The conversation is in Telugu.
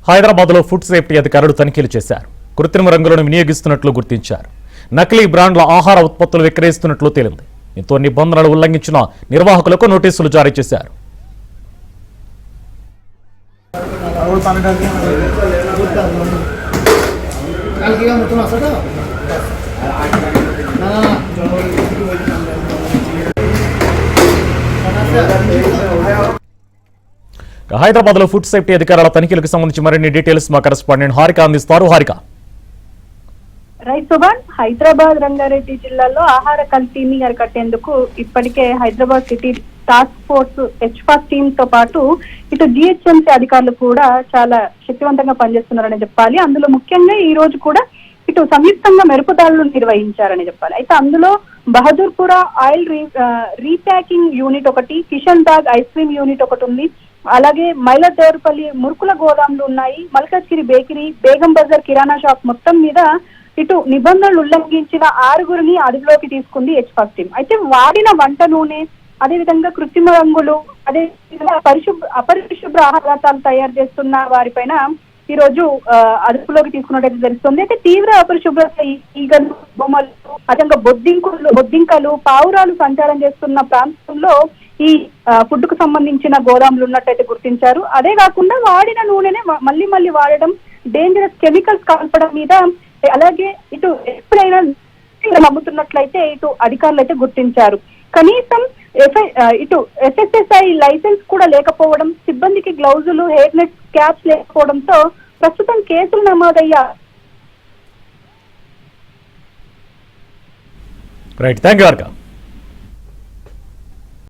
హైదరాబాద్లో ఫుడ్ సేఫ్టీ అధికారులు తనిఖీలు చేశారు. కృత్రిమ రంగులను వినియోగిస్తున్నట్లు గుర్తించారు. నకిలీ బ్రాండ్ల ఆహార ఉత్పత్తులు విక్రయిస్తున్నట్లు తేలింది. దీంతో నిబంధనలు ఉల్లంఘించిన నిర్వాహకులకు నోటీసులు జారీ చేశారు. హైదరాబాద్ లో ఫుడ్ సేఫ్టీ అధికారుల తనిఖీలకు సంబంధించి మరిన్ని డీటెయిల్స్ మా కరెస్పాండెంట్ హారిక అందిస్తారు. హారిక, రైట్ సుభాన్, హైదరాబాద్ రంగారెడ్డి జిల్లాలో ఆహార కల్తీని అరికట్టేందుకు ఇప్పటికే హైదరాబాద్ సిటీ టాస్క్ ఫోర్స్ హెచ్ఫాస్ టీమ్ తో పాటు ఇటు జిహెచ్ఎంసీ అధికారులు కూడా చాలా శక్తివంతంగా పనిచేస్తున్నారని చెప్పాలి. అందులో ముఖ్యంగా ఈ రోజు కూడా ఇటు సంయుక్తంగా మెరుపుదాడులు నిర్వహించారని చెప్పాలి. అయితే అందులో బహదూర్పుర ఆయిల్ రీప్యాకింగ్ యూనిట్ ఒకటి, కిషన్ బాగ్ ఐస్ క్రీమ్ యూనిట్ ఒకటి ఉంది. అలాగే మైలదేవరపల్లి మురుకుల గోదాములు ఉన్నాయి. మల్కాజ్గిరి బేకరీ, బేగం బజార్ కిరాణా షాప్ మొత్తం మీద ఇటు నిబంధనలు ఉల్లంఘించిన 6గురిని అదుపులోకి తీసుకుంది హెచ్ఫాస్ టీం. అయితే వాడిన వంట నూనె, అదేవిధంగా కృత్రిమ రంగులు, అదే అపరిశుభ్ర ఆహారాలు తయారు చేస్తున్న వారిపైన ఈ రోజు అదుపులోకి తీసుకున్నట్టు తెలుస్తుంది. అయితే తీవ్ర అపరిశుభ్రత, ఈగలు, బొమ్మలు, అదేవిధంగా బొద్దింకలు, పావురాలు సంచారం చేస్తున్న ప్రాంతంలో ఈ ఫుడ్ కు సంబంధించిన గోదాములు ఉన్నట్టయితే గుర్తించారు. అదే కాకుండా వాడిన నూనెనే మళ్ళీ వాడడం, డేంజరస్ కెమికల్స్ కలపడం మీద, అలాగే ఇటు ఎప్పుడైనా అమ్ముతున్నట్లయితే ఇటు అధికారులు అయితే గుర్తించారు. కనీసం ఇటు ఎఫ్ఎస్ఎస్ఐ లైసెన్స్ కూడా లేకపోవడం, సిబ్బందికి గ్లౌజులు, హెయిర్ నెట్ క్యాప్స్ లేకపోవడంతో ప్రస్తుతం కేసులు నమోదయ్యా. Right, thank you Harika.